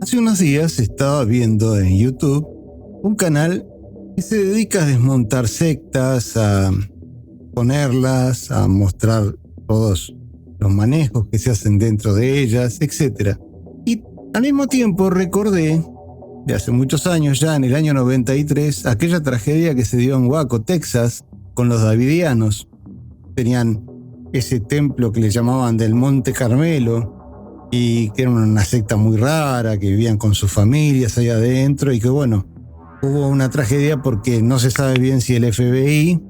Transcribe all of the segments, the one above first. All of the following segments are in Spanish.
Hace unos días estaba viendo en YouTube un canal que se dedica a desmontar sectas, a ponerlas, a mostrar todos los manejos que se hacen dentro de ellas, etc. Y al mismo tiempo recordé, de hace muchos años ya, en el año 93, aquella tragedia que se dio en Waco, Texas, con los davidianos. Tenían ese templo que le llamaban del Monte Carmelo, y que era una secta muy rara, que vivían con sus familias allá adentro, y que bueno, hubo una tragedia porque no se sabe bien si el FBI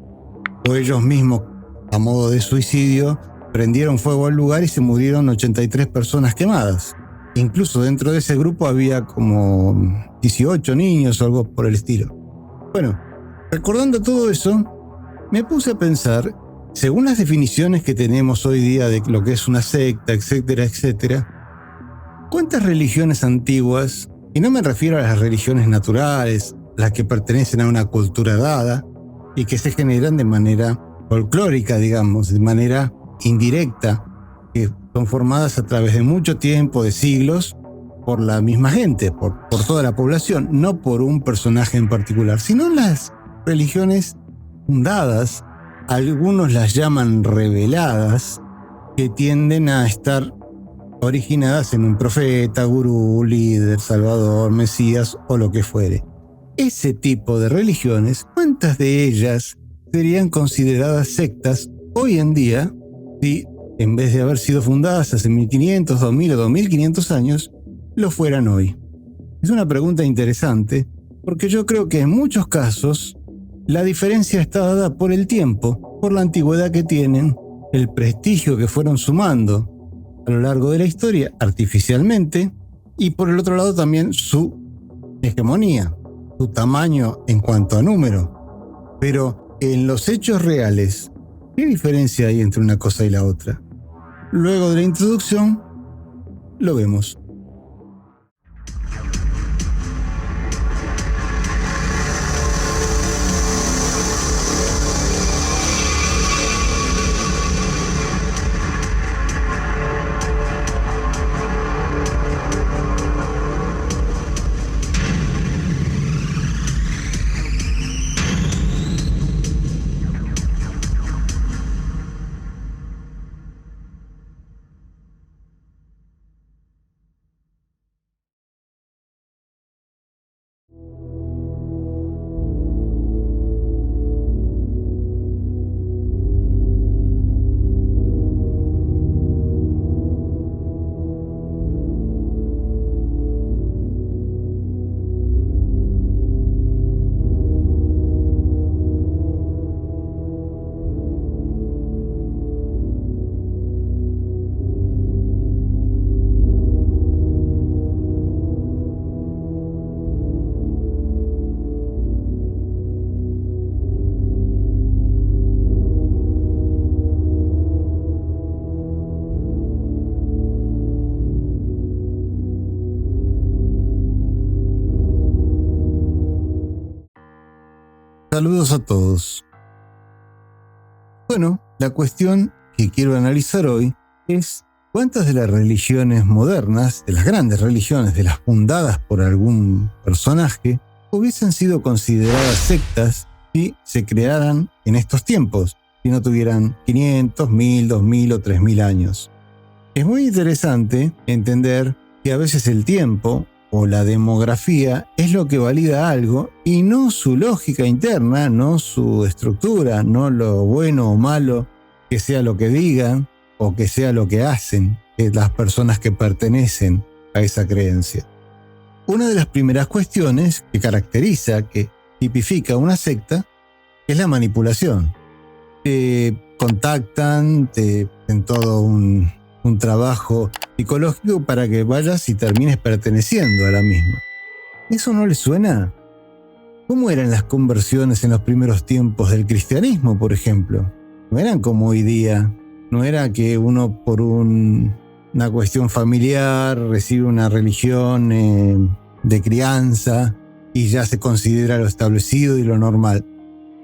o ellos mismos, a modo de suicidio, prendieron fuego al lugar y se murieron 83 personas quemadas. Incluso dentro de ese grupo había como 18 niños o algo por el estilo. Bueno, recordando todo eso, me puse a pensar, según las definiciones que tenemos hoy día de lo que es una secta, etcétera, etcétera, ¿cuántas religiones antiguas, y no me refiero a las religiones naturales, las que pertenecen a una cultura dada y que se generan de manera folclórica, digamos, de manera indirecta, que son formadas a través de mucho tiempo, de siglos, por la misma gente, por toda la población, no por un personaje en particular, sino las religiones fundadas, algunos las llaman reveladas, que tienden a estar originadas en un profeta, gurú, líder, salvador, mesías o lo que fuere. Ese tipo de religiones, ¿cuántas de ellas serían consideradas sectas hoy en día si, en vez de haber sido fundadas hace 1500, 2000 o 2500 años, lo fueran hoy? Es una pregunta interesante porque yo creo que en muchos casos la diferencia está dada por el tiempo, por la antigüedad que tienen, el prestigio que fueron sumando a lo largo de la historia artificialmente, y por el otro lado también su hegemonía, su tamaño en cuanto a número. Pero en los hechos reales, ¿qué diferencia hay entre una cosa y la otra? Luego de la introducción, lo vemos. Saludos a todos. Bueno, la cuestión que quiero analizar hoy es cuántas de las religiones modernas, de las grandes religiones, de las fundadas por algún personaje, hubiesen sido consideradas sectas si se crearan en estos tiempos, si no tuvieran 500, 1000, 2000 o 3000 años. Es muy interesante entender que a veces el tiempo o la demografía es lo que valida algo y no su lógica interna, no su estructura, no lo bueno o malo que sea lo que digan o que sea lo que hacen las personas que pertenecen a esa creencia. Una de las primeras cuestiones que caracteriza, que tipifica una secta, es la manipulación. Te contactan, te hacen todo un trabajo psicológico para que vayas y termines perteneciendo a la misma. ¿Eso no les suena? ¿Cómo eran las conversiones en los primeros tiempos del cristianismo, por ejemplo? No eran como hoy día. No era que uno por una cuestión familiar recibe una religión de crianza y ya se considera lo establecido y lo normal.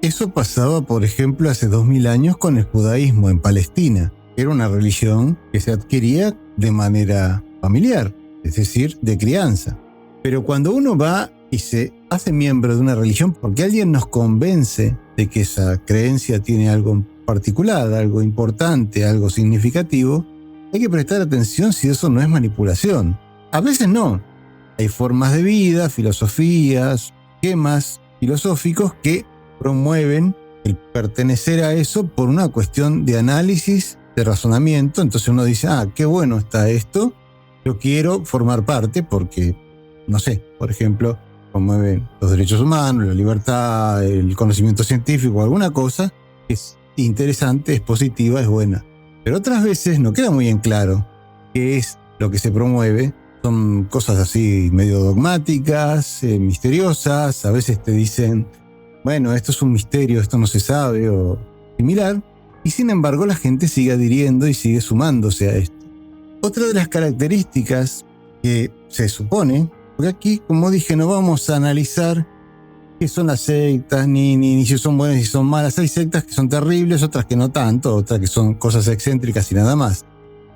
Eso pasaba, por ejemplo, hace 2000 años con el judaísmo en Palestina. Era una religión que se adquiría de manera familiar. es decir, de crianza. Pero cuando uno va y se hace miembro de una religión porque alguien nos convence de que esa creencia tiene algo particular, algo importante, algo significativo, hay que prestar atención si eso no es manipulación. A veces no. Hay formas de vida, filosofías, esquemas filosóficos que promueven el pertenecer a eso por una cuestión de análisis, de razonamiento. Entonces uno dice, qué bueno está esto, yo quiero formar parte porque, no sé, por ejemplo, promueven los derechos humanos, la libertad, el conocimiento científico, alguna cosa que es interesante, es positiva, es buena. Pero otras veces no queda muy en claro qué es lo que se promueve. Son cosas así medio dogmáticas, misteriosas. A veces te dicen, bueno, esto es un misterio, esto no se sabe o similar. Y sin embargo la gente sigue adhiriendo y sigue sumándose a esto. Otra de las características que se supone, porque aquí, como dije, no vamos a analizar qué son las sectas, ni si son buenas ni si son malas. Hay sectas que son terribles, otras que no tanto, otras que son cosas excéntricas y nada más.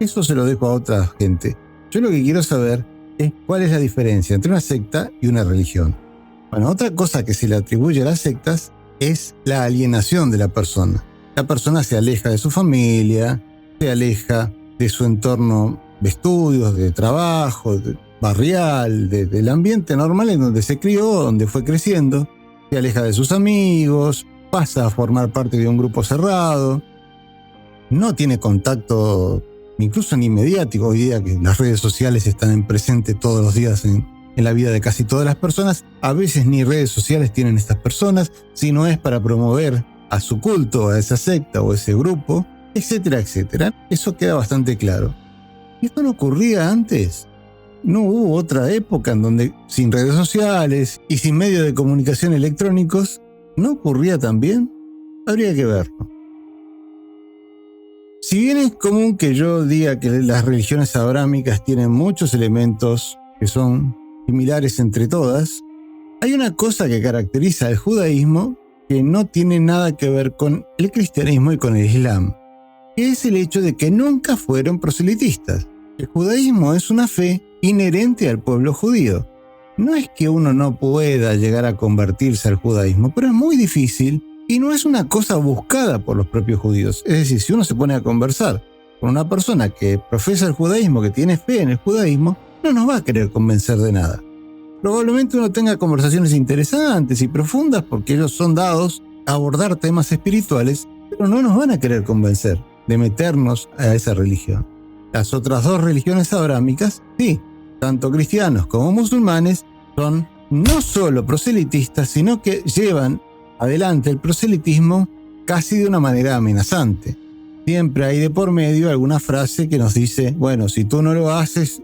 Eso se lo dejo a otra gente. Yo lo que quiero saber es cuál es la diferencia entre una secta y una religión. Bueno, otra cosa que se le atribuye a las sectas es la alienación de la persona. La persona se aleja de su familia, se aleja de su entorno de estudios, de trabajo, barrial, del ambiente normal en donde se crió, donde fue creciendo, se aleja de sus amigos, pasa a formar parte de un grupo cerrado, no tiene contacto incluso ni mediático. Hoy día que las redes sociales están presentes todos los días en la vida de casi todas las personas, a veces ni redes sociales tienen estas personas, si no es para promover a su culto, a esa secta o ese grupo, etcétera, etcétera. Eso queda bastante claro. ¿Y esto no ocurría antes? ¿No hubo otra época en donde sin redes sociales y sin medios de comunicación electrónicos no ocurría también? Habría que verlo. Si bien es común que yo diga que las religiones abrámicas tienen muchos elementos que son similares entre todas, hay una cosa que caracteriza al judaísmo que no tiene nada que ver con el cristianismo y con el islam, que es el hecho de que nunca fueron proselitistas. El judaísmo es una fe inherente al pueblo judío. No es que uno no pueda llegar a convertirse al judaísmo, pero es muy difícil y no es una cosa buscada por los propios judíos. Es decir, si uno se pone a conversar con una persona que profesa el judaísmo, que tiene fe en el judaísmo, no nos va a querer convencer de nada. Probablemente uno tenga conversaciones interesantes y profundas porque ellos son dados a abordar temas espirituales, pero no nos van a querer convencer de meternos a esa religión. Las otras dos religiones abrámicas, sí, tanto cristianos como musulmanes, son no solo proselitistas, sino que llevan adelante el proselitismo casi de una manera amenazante. Siempre hay de por medio alguna frase que nos dice, bueno, si tú no lo haces,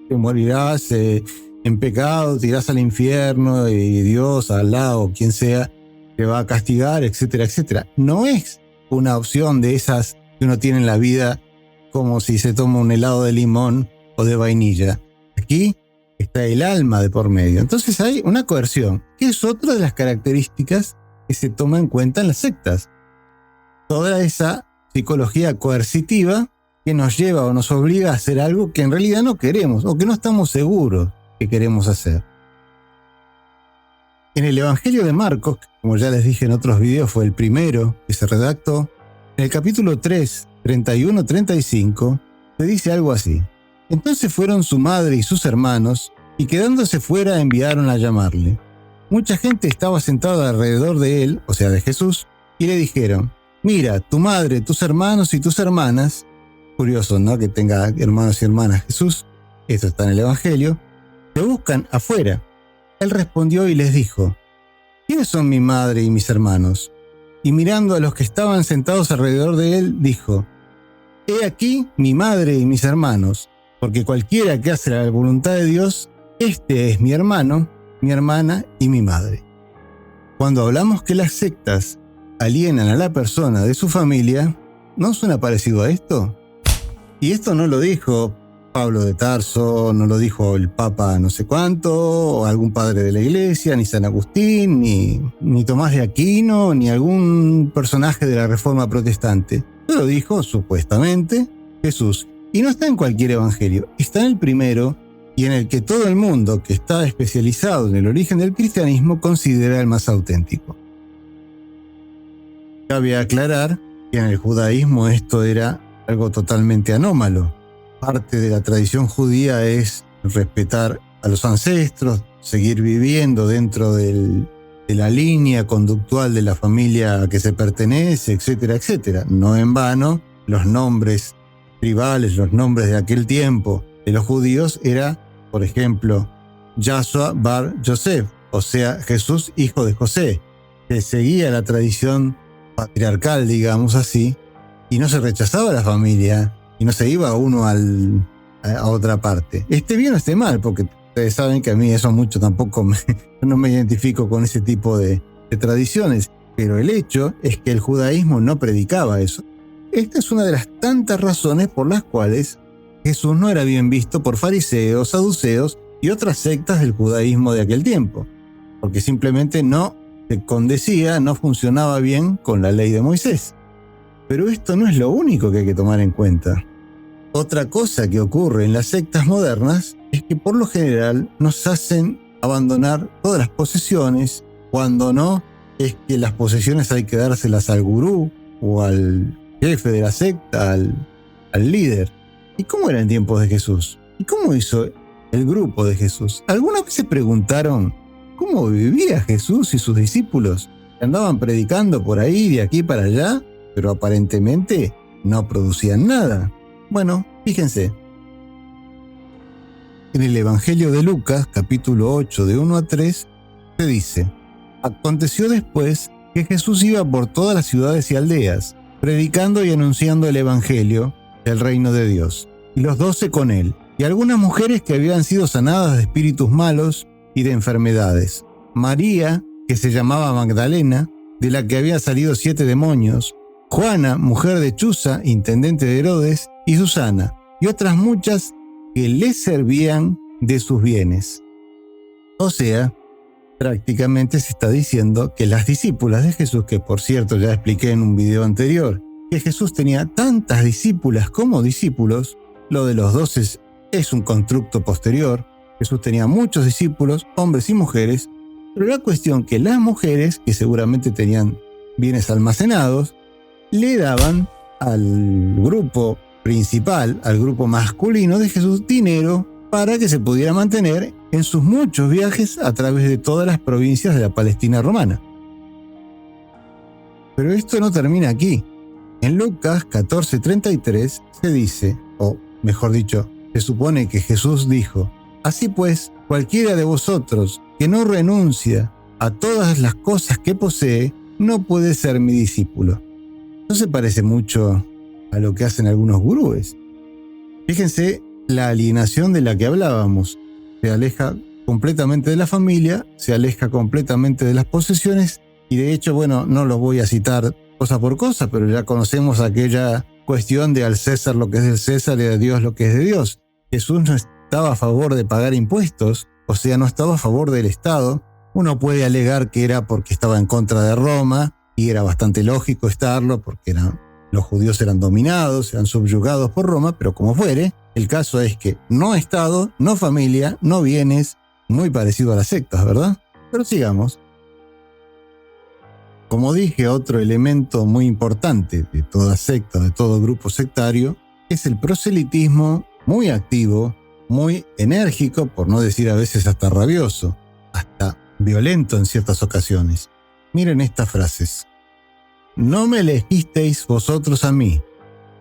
te morirás en pecado, te irás al infierno y Dios, Alá o quien sea, te va a castigar, etcétera, etcétera. No es una opción de esas que uno tiene en la vida como si se toma un helado de limón o de vainilla. Aquí está el alma de por medio. Entonces hay una coerción, que es otra de las características que se toma en cuenta en las sectas. Toda esa psicología coercitiva que nos lleva o nos obliga a hacer algo que en realidad no queremos o que no estamos seguros que queremos hacer. En el Evangelio de Marcos, como ya les dije en otros videos, fue el primero que se redactó, en el capítulo 3, 31-35, se dice algo así. Entonces fueron su madre y sus hermanos, y quedándose fuera enviaron a llamarle. Mucha gente estaba sentada alrededor de él, o sea de Jesús, y le dijeron, mira, tu madre, tus hermanos y tus hermanas, curioso, ¿no?, que tenga hermanos y hermanas Jesús, esto está en el Evangelio, te buscan afuera. Él respondió y les dijo, ¿quiénes son mi madre y mis hermanos? Y mirando a los que estaban sentados alrededor de él, dijo, he aquí mi madre y mis hermanos, porque cualquiera que hace la voluntad de Dios, este es mi hermano, mi hermana y mi madre. Cuando hablamos que las sectas alienan a la persona de su familia, ¿no suena parecido a esto? Y esto no lo dijo Pablo de Tarso, no lo dijo el Papa no sé cuánto, o algún padre de la iglesia, ni San Agustín, ni Tomás de Aquino, ni algún personaje de la Reforma Protestante. Lo dijo, supuestamente, Jesús. Y no está en cualquier evangelio, está en el primero, y en el que todo el mundo que está especializado en el origen del cristianismo considera el más auténtico. Cabe aclarar que en el judaísmo esto era algo totalmente anómalo. Parte de la tradición judía es respetar a los ancestros, seguir viviendo dentro de la línea conductual de la familia a que se pertenece, etcétera, etcétera. No en vano, los nombres tribales, los nombres de aquel tiempo de los judíos era, por ejemplo, Yahshua bar Yosef, o sea, Jesús hijo de José, que seguía la tradición patriarcal, digamos así, y no se rechazaba a la familia, y no se iba uno a otra parte. Esté bien o esté mal, porque ustedes saben que a mí eso mucho tampoco no me identifico con ese tipo de tradiciones, pero el hecho es que el judaísmo no predicaba eso. Esta es una de las tantas razones por las cuales Jesús no era bien visto por fariseos, saduceos y otras sectas del judaísmo de aquel tiempo, porque simplemente no se condecía, no funcionaba bien con la ley de Moisés. Pero esto no es lo único que hay que tomar en cuenta. Otra cosa que ocurre en las sectas modernas es que por lo general nos hacen abandonar todas las posesiones, cuando no es que las posesiones hay que dárselas al gurú o al jefe de la secta, al líder. ¿Y cómo era en tiempos de Jesús? ¿Y cómo hizo el grupo de Jesús? ¿Alguna vez se preguntaron cómo vivía Jesús y sus discípulos? Andaban predicando por ahí, de aquí para allá, pero aparentemente no producían nada. Bueno, fíjense. En el Evangelio de Lucas, capítulo 8, de 1 a 3, se dice: Aconteció después que Jesús iba por todas las ciudades y aldeas, predicando y anunciando el Evangelio del reino de Dios, y los 12 con él, y algunas mujeres que habían sido sanadas de espíritus malos y de enfermedades. María, que se llamaba Magdalena, de la que habían salido 7 demonios, Juana, mujer de Chuza, intendente de Herodes, y Susana, y otras muchas que le servían de sus bienes. O sea, prácticamente se está diciendo que las discípulas de Jesús, que por cierto ya expliqué en un video anterior, que Jesús tenía tantas discípulas como discípulos, lo de los 12 es un constructo posterior. Jesús tenía muchos discípulos, hombres y mujeres, pero la cuestión que las mujeres, que seguramente tenían bienes almacenados, le daban al grupo principal, al grupo masculino de Jesús, dinero para que se pudiera mantener en sus muchos viajes a través de todas las provincias de la Palestina romana. Pero esto no termina aquí. En Lucas 14:33 se dice, o mejor dicho, se supone que Jesús dijo: Así pues, cualquiera de vosotros que no renuncia a todas las cosas que posee, no puede ser mi discípulo. No se parece mucho a lo que hacen algunos gurúes. Fíjense la alienación de la que hablábamos. Se aleja completamente de la familia, se aleja completamente de las posesiones, y de hecho, bueno, no los voy a citar cosa por cosa, pero ya conocemos aquella cuestión de al César lo que es del César y a Dios lo que es de Dios. Jesús no estaba a favor de pagar impuestos, o sea, no estaba a favor del Estado. Uno puede alegar que era porque estaba en contra de Roma, y era bastante lógico estarlo, porque los judíos eran dominados, eran subyugados por Roma, pero como fuere, el caso es que no Estado, no familia, no bienes, muy parecido a las sectas, ¿verdad? Pero sigamos. Como dije, otro elemento muy importante de toda secta, de todo grupo sectario, es el proselitismo muy activo, muy enérgico, por no decir a veces hasta rabioso, hasta violento en ciertas ocasiones. Miren estas frases. No me elegisteis vosotros a mí,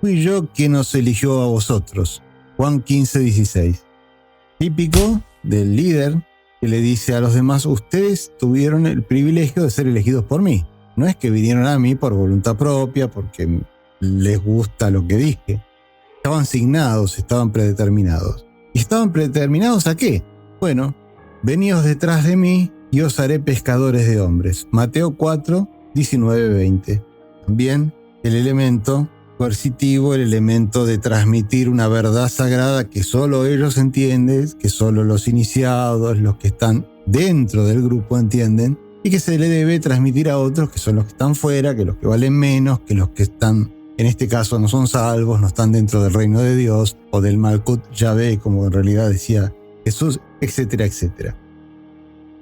fui yo quien os eligió a vosotros. Juan 15:16. Típico del líder que le dice a los demás: ustedes tuvieron el privilegio de ser elegidos por mí. No es que vinieron a mí por voluntad propia, porque les gusta lo que dije. Estaban asignados, estaban predeterminados. ¿Y estaban predeterminados a qué? Bueno, veníos detrás de mí y os haré pescadores de hombres. Mateo 4, 19, 20. También el elemento coercitivo, el elemento de transmitir una verdad sagrada que solo ellos entienden, que solo los iniciados, los que están dentro del grupo entienden, y que se le debe transmitir a otros que son los que están fuera, que los que valen menos, que los que están, en este caso, no son salvos, no están dentro del reino de Dios o del Malkut Yahvé, como en realidad decía Jesús, etcétera, etcétera.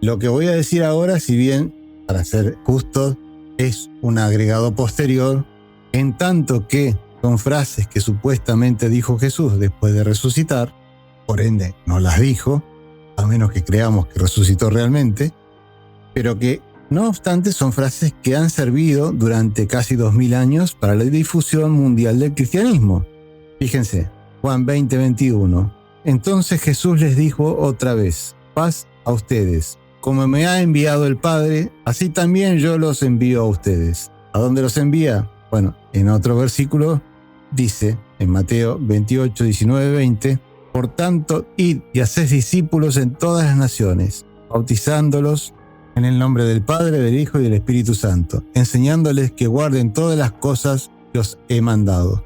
Lo que voy a decir ahora, si bien, para ser justo, es un agregado posterior, en tanto que son frases que supuestamente dijo Jesús después de resucitar, por ende no las dijo, a menos que creamos que resucitó realmente, pero que no obstante son frases que han servido durante casi 2000 años para la difusión mundial del cristianismo. Fíjense, Juan 20:21. Entonces Jesús les dijo otra vez: paz a ustedes. Como me ha enviado el Padre, así también yo los envío a ustedes. ¿A dónde los envía? Bueno, en otro versículo dice, en Mateo 28, 19, 20, por tanto, id y haced discípulos en todas las naciones, bautizándolos en el nombre del Padre, del Hijo y del Espíritu Santo, enseñándoles que guarden todas las cosas que os he mandado.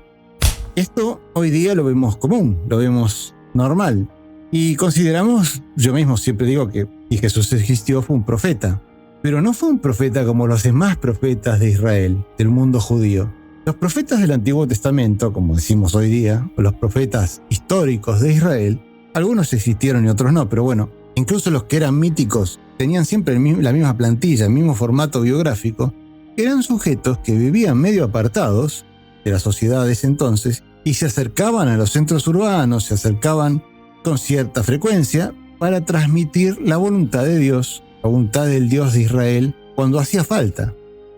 Esto hoy día lo vemos común, lo vemos normal. Y consideramos, yo mismo siempre digo que si Jesús existió fue un profeta, pero no fue un profeta como los demás profetas de Israel, del mundo judío. Los profetas del Antiguo Testamento, como decimos hoy día, o los profetas históricos de Israel, algunos existieron y otros no, pero bueno, incluso los que eran míticos tenían siempre la misma plantilla, el mismo formato biográfico, eran sujetos que vivían medio apartados de la sociedad de ese entonces y se acercaban a los centros urbanos, se acercaban con cierta frecuencia para transmitir la voluntad de Dios, la voluntad del Dios de Israel cuando hacía falta.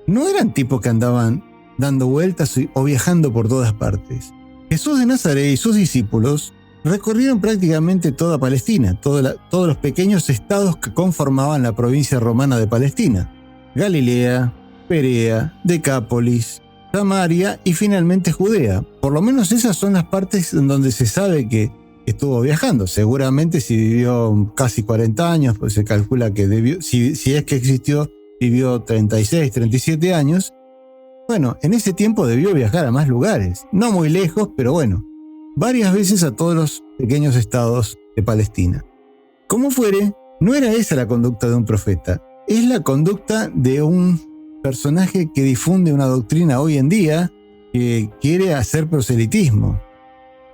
No eran tipos que andaban dando vueltas o viajando por todas partes. Jesús de Nazaret y sus discípulos recorrieron prácticamente toda Palestina, todos los pequeños estados que conformaban la provincia romana de Palestina: Galilea, Perea, Decápolis, Samaria y finalmente Judea. Por lo menos esas son las partes en donde se sabe que estuvo viajando. Seguramente si vivió casi 40 años, pues se calcula que debió, si es que existió, vivió 36, 37 años. Bueno, en ese tiempo debió viajar a más lugares, no muy lejos, pero bueno, varias veces a todos los pequeños estados de Palestina. Como fuere, no era esa la conducta de un profeta, es la conducta de un personaje que difunde una doctrina hoy en día que quiere hacer proselitismo.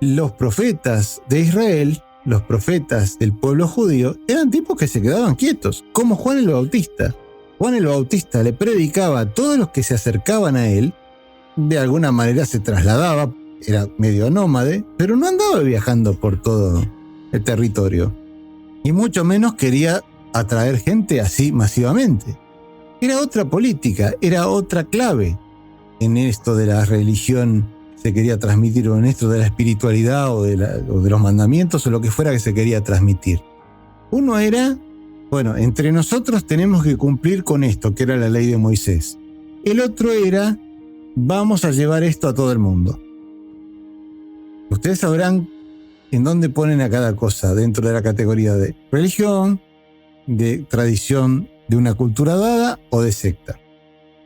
Los profetas de Israel, los profetas del pueblo judío, eran tipos que se quedaban quietos, como Juan el Bautista. Juan el Bautista le predicaba a todos los que se acercaban a él, de alguna manera se trasladaba, era medio nómade, pero no andaba viajando por todo el territorio. Y mucho menos quería atraer gente así masivamente. Era otra política, era otra clave en esto de la religión que se quería transmitir, o en esto de la espiritualidad o de los mandamientos o lo que fuera que se quería transmitir. Uno era, bueno, entre nosotros tenemos que cumplir con esto, que era la ley de Moisés. El otro era, vamos a llevar esto a todo el mundo. Ustedes sabrán en dónde ponen a cada cosa dentro de la categoría de religión, de tradición de una cultura dada o de secta.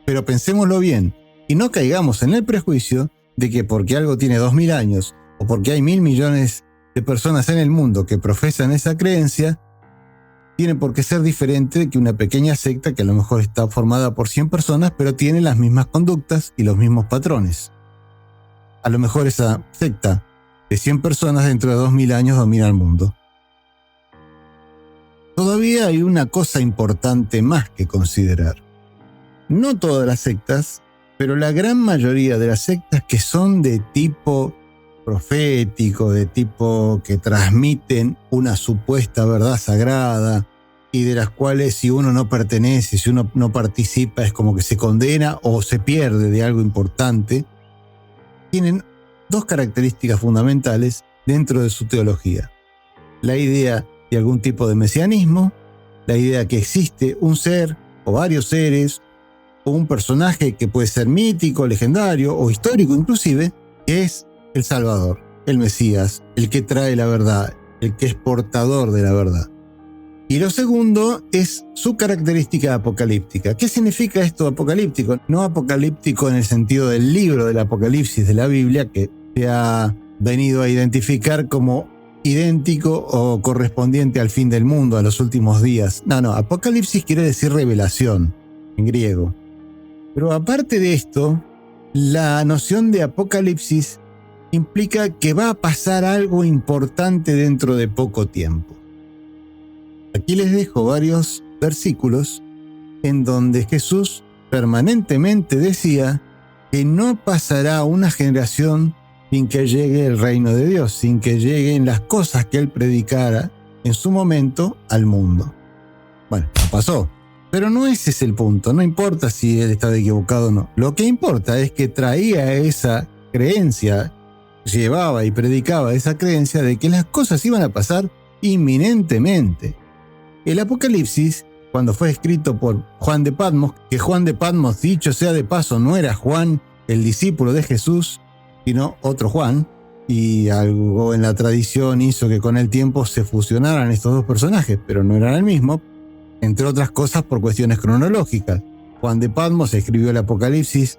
Pero pensémoslo bien y no caigamos en el prejuicio de que porque algo tiene 2000 años o porque hay 1000 millones de personas en el mundo que profesan esa creencia, tiene por qué ser diferente que una pequeña secta que a lo mejor está formada por 100 personas pero tiene las mismas conductas y los mismos patrones. A lo mejor esa secta de 100 personas dentro de 2000 años domina el mundo. Todavía hay una cosa importante más que considerar. No todas las sectas, pero la gran mayoría de las sectas que son de tipo profético, de tipo que transmiten una supuesta verdad sagrada y de las cuales si uno no pertenece, si uno no participa, es como que se condena o se pierde de algo importante, tienen dos características fundamentales dentro de su teología. La idea de algún tipo de mesianismo, la idea que existe un ser o varios seres o un personaje que puede ser mítico, legendario o histórico inclusive, que es el Salvador, el Mesías, el que trae la verdad, el que es portador de la verdad. Y lo segundo es su característica apocalíptica. ¿Qué significa esto apocalíptico? No apocalíptico en el sentido del libro del Apocalipsis de la Biblia, que se ha venido a identificar como idéntico o correspondiente al fin del mundo, a los últimos días. No, Apocalipsis quiere decir revelación, en griego. Pero aparte de esto, la noción de Apocalipsis implica que va a pasar algo importante dentro de poco tiempo. Aquí les dejo varios versículos en donde Jesús permanentemente decía que no pasará una generación sin que llegue el reino de Dios, sin que lleguen las cosas que él predicara en su momento al mundo. Bueno, no pasó. Pero no ese es el punto, no importa si él estaba equivocado o no. Lo que importa es que traía esa creencia, llevaba y predicaba esa creencia de que las cosas iban a pasar inminentemente. El Apocalipsis, cuando fue escrito por Juan de Patmos, que Juan de Patmos, dicho sea de paso, no era Juan, el discípulo de Jesús, sino otro Juan, y algo en la tradición hizo que con el tiempo se fusionaran estos dos personajes, pero no eran el mismo, entre otras cosas por cuestiones cronológicas. Juan de Patmos escribió el Apocalipsis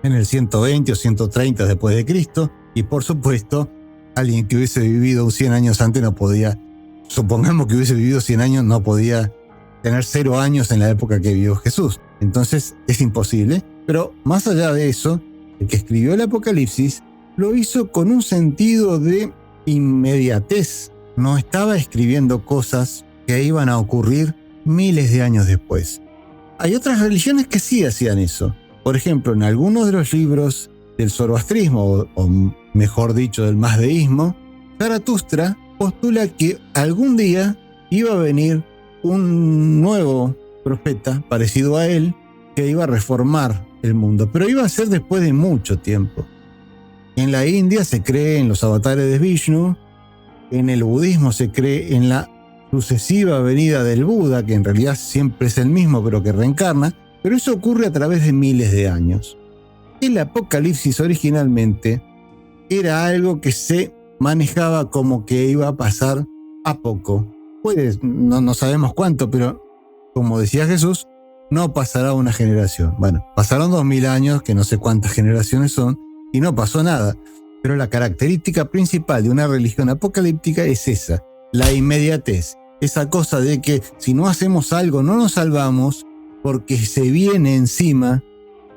en el 120 o 130 después de Cristo, y por supuesto, alguien que hubiese vivido 100 años antes no podía, supongamos que hubiese vivido 100 años, no podía tener 0 años en la época que vivió Jesús. Entonces es imposible, pero más allá de eso, el que escribió el Apocalipsis lo hizo con un sentido de inmediatez. No estaba escribiendo cosas que iban a ocurrir miles de años después. Hay otras religiones que sí hacían eso. Por ejemplo, en algunos de los libros del zoroastrismo, o mejor dicho, del mazdeísmo, Zaratustra postula que algún día iba a venir un nuevo profeta parecido a él que iba a reformar el mundo, pero iba a ser después de mucho tiempo. En la India se cree en los avatares de Vishnu, en el budismo se cree en la sucesiva venida del Buda, que en realidad siempre es el mismo pero que reencarna, pero eso ocurre a través de miles de años. El Apocalipsis originalmente era algo que se manejaba como que iba a pasar a poco. No sabemos cuánto, pero como decía Jesús, no pasará una generación. Bueno, pasaron 2000 años, que no sé cuántas generaciones son, y no pasó nada. Pero la característica principal de una religión apocalíptica es esa, la inmediatez. Esa cosa de que si no hacemos algo no nos salvamos porque se viene encima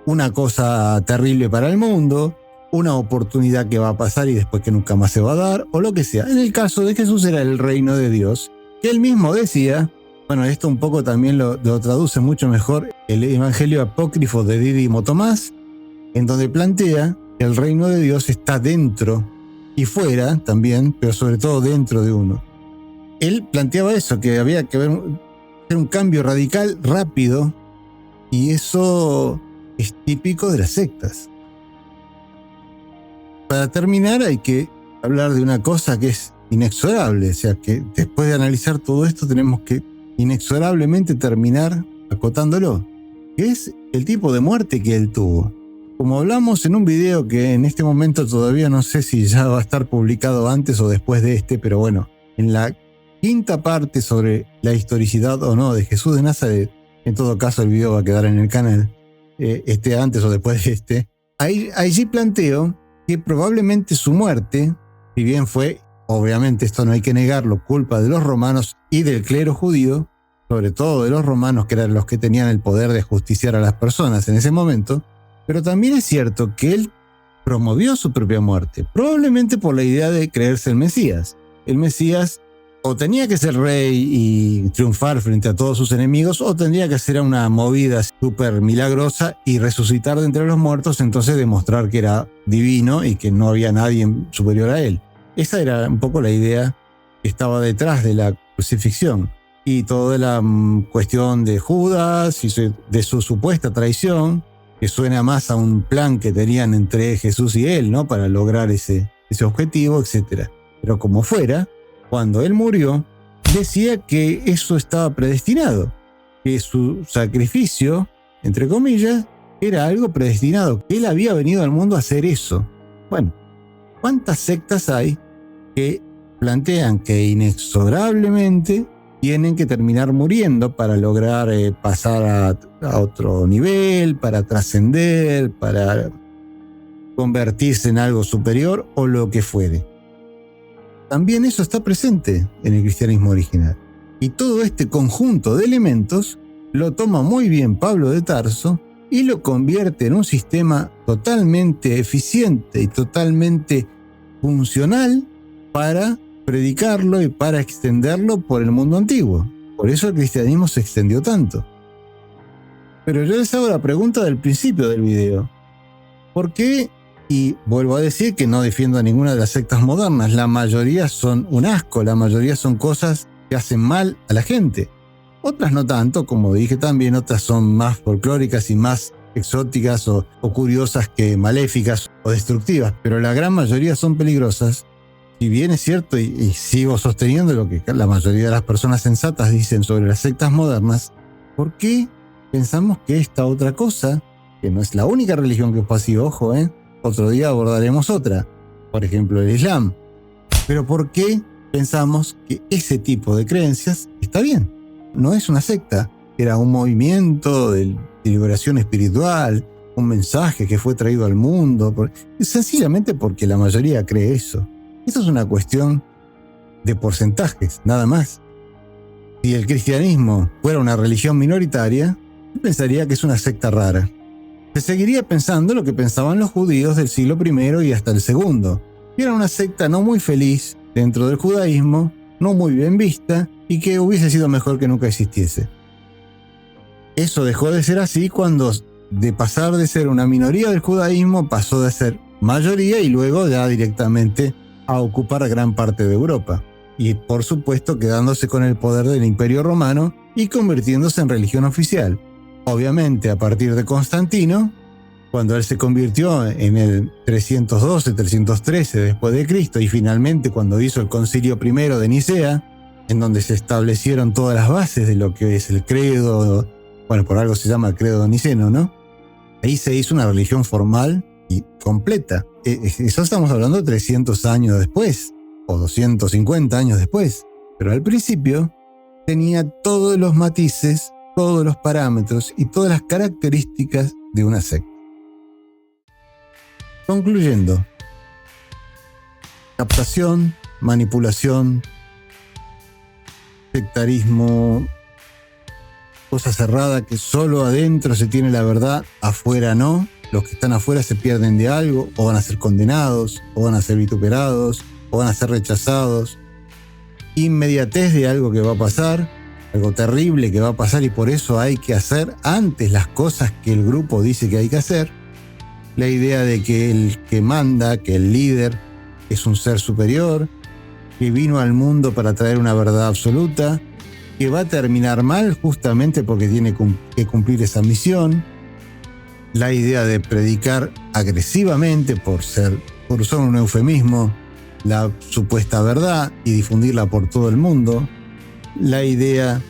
una cosa terrible para el mundo, una oportunidad que va a pasar y después que nunca más se va a dar, o lo que sea. En el caso de Jesús era el reino de Dios, que él mismo decía, bueno, esto un poco también lo traduce mucho mejor el Evangelio apócrifo de Dídimo Tomás, en donde plantea que el reino de Dios está dentro y fuera también, pero sobre todo dentro de uno. Él planteaba eso, que había que hacer un cambio radical, rápido, y eso es típico de las sectas. Para terminar hay que hablar de una cosa que es inexorable, o sea que después de analizar todo esto tenemos que inexorablemente terminar acotándolo, que es el tipo de muerte que él tuvo. Como hablamos en un video que en este momento todavía no sé si ya va a estar publicado antes o después de este, pero bueno, en la quinta parte sobre la historicidad o no de Jesús de Nazaret, en todo caso el video va a quedar en el canal, antes o después de este, allí planteo que probablemente su muerte, si bien fue, obviamente esto no hay que negarlo, culpa de los romanos y del clero judío, sobre todo de los romanos que eran los que tenían el poder de justiciar a las personas en ese momento, pero también es cierto que él promovió su propia muerte, probablemente por la idea de creerse el Mesías. El Mesías o tenía que ser rey y triunfar frente a todos sus enemigos, o tendría que hacer una movida súper milagrosa y resucitar de entre los muertos, entonces demostrar que era divino y que no había nadie superior a él. Esa era un poco la idea que estaba detrás de la crucifixión. Y toda la cuestión de Judas y de su supuesta traición, que suena más a un plan que tenían entre Jesús y él, ¿no? Para lograr ese objetivo, etc. Pero como fuera, cuando él murió, decía que eso estaba predestinado, que su sacrificio, entre comillas, era algo predestinado, que él había venido al mundo a hacer eso. Bueno, ¿cuántas sectas hay que plantean que inexorablemente tienen que terminar muriendo para lograr pasar a otro nivel, para trascender, para convertirse en algo superior o lo que fuere? También eso está presente en el cristianismo original. Y todo este conjunto de elementos lo toma muy bien Pablo de Tarso y lo convierte en un sistema totalmente eficiente y totalmente funcional para predicarlo y para extenderlo por el mundo antiguo. Por eso el cristianismo se extendió tanto. Pero yo les hago la pregunta del principio del video. ¿Por qué? Y vuelvo a decir que no defiendo a ninguna de las sectas modernas. La mayoría son un asco, la mayoría son cosas que hacen mal a la gente. Otras no tanto, como dije también, otras son más folclóricas y más exóticas o curiosas que maléficas o destructivas. Pero la gran mayoría son peligrosas. Si bien es cierto, y sigo sosteniendo lo que la mayoría de las personas sensatas dicen sobre las sectas modernas, ¿por qué pensamos que esta otra cosa, que no es la única religión que fue así, ojo, otro día abordaremos otra, por ejemplo el Islam, pero por qué pensamos que ese tipo de creencias está bien? No es una secta, era un movimiento de liberación espiritual, un mensaje que fue traído al mundo, sencillamente porque la mayoría cree eso. Eso es una cuestión de porcentajes, nada más. Si el cristianismo fuera una religión minoritaria, yo pensaría que es una secta rara. Se seguiría pensando lo que pensaban los judíos del siglo I y hasta el segundo, que era una secta no muy feliz dentro del judaísmo, no muy bien vista y que hubiese sido mejor que nunca existiese. Eso dejó de ser así cuando, de pasar de ser una minoría del judaísmo, pasó de ser mayoría y luego ya directamente a ocupar gran parte de Europa. Y por supuesto quedándose con el poder del Imperio Romano y convirtiéndose en religión oficial. Obviamente a partir de Constantino, cuando él se convirtió en el 312-313 después de Cristo y finalmente cuando hizo el Concilio I de Nicea, en donde se establecieron todas las bases de lo que es el credo, bueno, por algo se llama el credo niceno, ¿no? Ahí se hizo una religión formal y completa. Eso estamos hablando de 300 años después, o 250 años después. Pero al principio tenía todos los matices, todos los parámetros y todas las características de una secta. Concluyendo, captación, manipulación, sectarismo, cosa cerrada que solo adentro se tiene la verdad, afuera no. Los que están afuera se pierden de algo, o van a ser condenados, o van a ser vituperados, o van a ser rechazados. Inmediatez de algo que va a pasar, algo terrible que va a pasar y por eso hay que hacer antes las cosas que el grupo dice que hay que hacer. La idea de que el que manda, que el líder es un ser superior, que vino al mundo para traer una verdad absoluta, que va a terminar mal justamente porque tiene que cumplir esa misión. La idea de predicar agresivamente, por usar un eufemismo, la supuesta verdad y difundirla por todo el mundo. La idea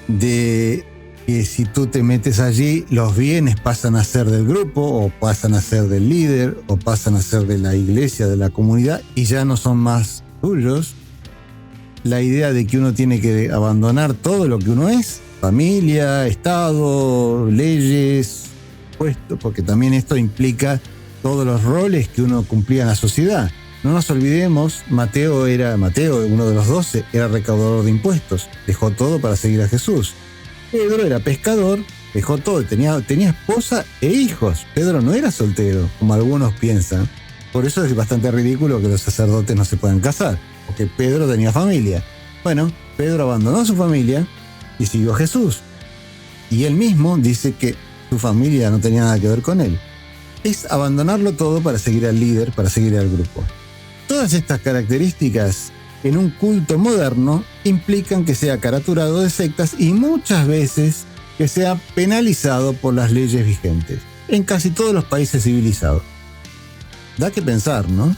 de que si tú te metes allí, los bienes pasan a ser del grupo, o pasan a ser del líder, o pasan a ser de la iglesia, de la comunidad, y ya no son más tuyos. La idea de que uno tiene que abandonar todo lo que uno es, familia, Estado, leyes, puesto, porque también esto implica todos los roles que uno cumplía en la sociedad. No nos olvidemos, Mateo, uno de los 12, era recaudador de impuestos, dejó todo para seguir a Jesús. Pedro era pescador, dejó todo, tenía esposa e hijos. Pedro no era soltero, como algunos piensan. Por eso es bastante ridículo que los sacerdotes no se puedan casar, porque Pedro tenía familia. Bueno, Pedro abandonó su familia y siguió a Jesús. Y él mismo dice que su familia no tenía nada que ver con él. Es abandonarlo todo para seguir al líder, para seguir al grupo. Todas estas características en un culto moderno implican que sea caraturado de sectas y muchas veces que sea penalizado por las leyes vigentes en casi todos los países civilizados. Da que pensar, ¿no?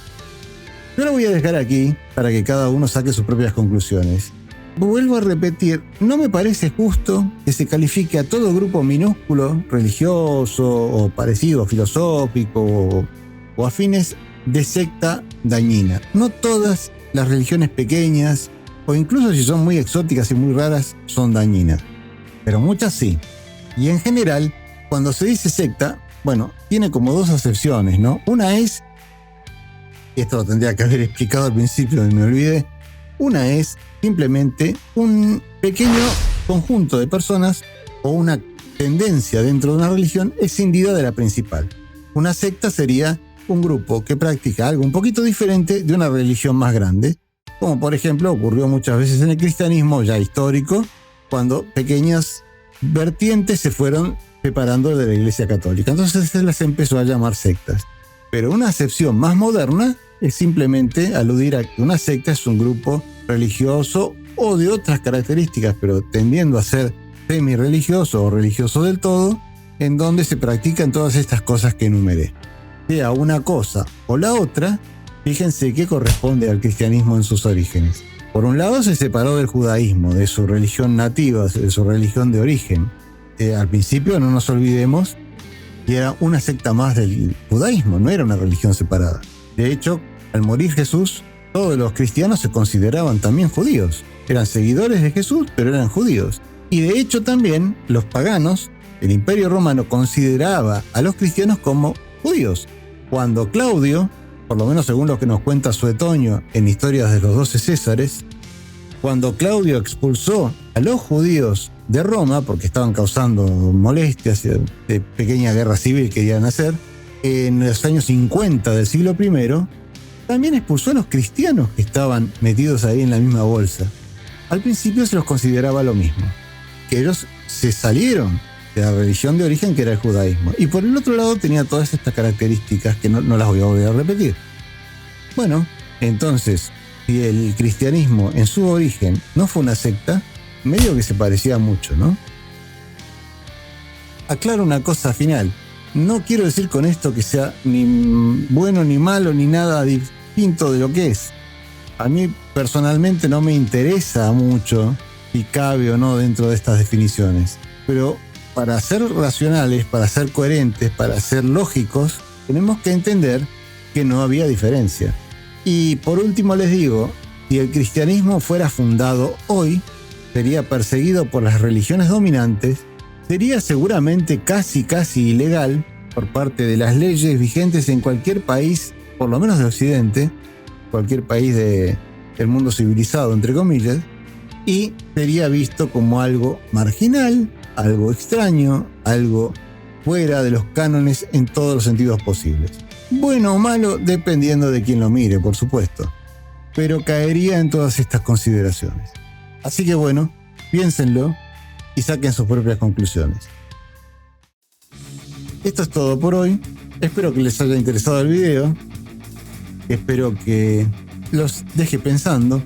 Yo lo voy a dejar aquí para que cada uno saque sus propias conclusiones. Vuelvo a repetir, no me parece justo que se califique a todo grupo minúsculo, religioso o parecido, filosófico o afines de secta dañina. No todas las religiones pequeñas, o incluso si son muy exóticas y muy raras, son dañinas. Pero muchas sí. Y en general, cuando se dice secta, bueno, tiene como dos acepciones, ¿no? Una es, y esto lo tendría que haber explicado al principio y me olvidé, una es simplemente un pequeño conjunto de personas o una tendencia dentro de una religión escindida de la principal. Una secta sería un grupo que practica algo un poquito diferente de una religión más grande, como por ejemplo ocurrió muchas veces en el cristianismo ya histórico, cuando pequeñas vertientes se fueron separando de la Iglesia Católica. Entonces se las empezó a llamar sectas. Pero una acepción más moderna es simplemente aludir a que una secta es un grupo religioso o de otras características, pero tendiendo a ser semi-religioso o religioso del todo, en donde se practican todas estas cosas que enumeré. Sea una cosa o la otra, fíjense que corresponde al cristianismo en sus orígenes. Por un lado se separó del judaísmo, de su religión nativa, de su religión de origen. Al principio no nos olvidemos que era una secta más del judaísmo, no era una religión separada. De hecho, al morir Jesús, todos los cristianos se consideraban también judíos. Eran seguidores de Jesús, pero eran judíos. Y de hecho también los paganos, el Imperio Romano consideraba a los cristianos como judíos. Cuando Claudio, por lo menos según lo que nos cuenta Suetonio en Historias de los 12 Césares, cuando Claudio expulsó a los judíos de Roma, porque estaban causando molestias, de pequeña guerra civil querían hacer, en los años 50 del siglo I, también expulsó a los cristianos que estaban metidos ahí en la misma bolsa. Al principio se los consideraba lo mismo, que ellos se salieron de la religión de origen que era el judaísmo. Y por el otro lado tenía todas estas características que no las voy a volver a repetir. Bueno, entonces, si el cristianismo en su origen no fue una secta, medio que se parecía mucho, ¿no? Aclaro una cosa final. No quiero decir con esto que sea ni bueno ni malo ni nada distinto de lo que es. A mí personalmente no me interesa mucho si cabe o no dentro de estas definiciones. Pero para ser racionales, para ser coherentes, para ser lógicos, tenemos que entender que no había diferencia. Y por último les digo, si el cristianismo fuera fundado hoy, sería perseguido por las religiones dominantes, sería seguramente casi ilegal por parte de las leyes vigentes en cualquier país, por lo menos de Occidente, cualquier país del mundo civilizado, entre comillas, y sería visto como algo marginal, algo extraño, algo fuera de los cánones en todos los sentidos posibles. Bueno o malo, dependiendo de quién lo mire, por supuesto, pero caería en todas estas consideraciones. Así que bueno, piénsenlo y saquen sus propias conclusiones. Esto es todo por hoy. Espero que les haya interesado el video. Espero que los deje pensando.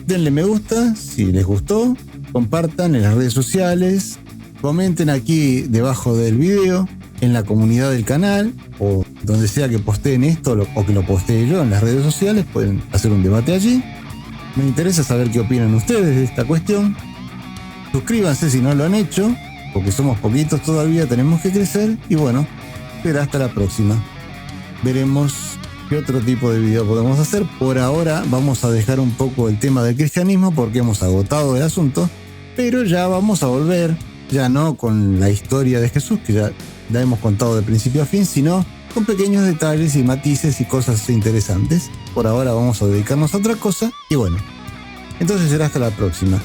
Denle me gusta si les gustó. Compartan en las redes sociales. Comenten aquí debajo del video, en la comunidad del canal o donde sea que posteen esto o que lo postee yo en las redes sociales. Pueden hacer un debate allí. Me interesa saber qué opinan ustedes de esta cuestión. Suscríbanse si no lo han hecho, porque somos poquitos todavía, tenemos que crecer. Y bueno, será hasta la próxima. Veremos qué otro tipo de video podemos hacer. Por ahora vamos a dejar un poco el tema del cristianismo porque hemos agotado el asunto, pero ya vamos a volver, ya no con la historia de Jesús, que ya la hemos contado de principio a fin, sino con pequeños detalles y matices y cosas interesantes. Por ahora vamos a dedicarnos a otra cosa y bueno, entonces será hasta la próxima.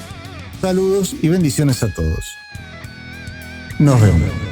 Saludos y bendiciones a todos. Nos vemos.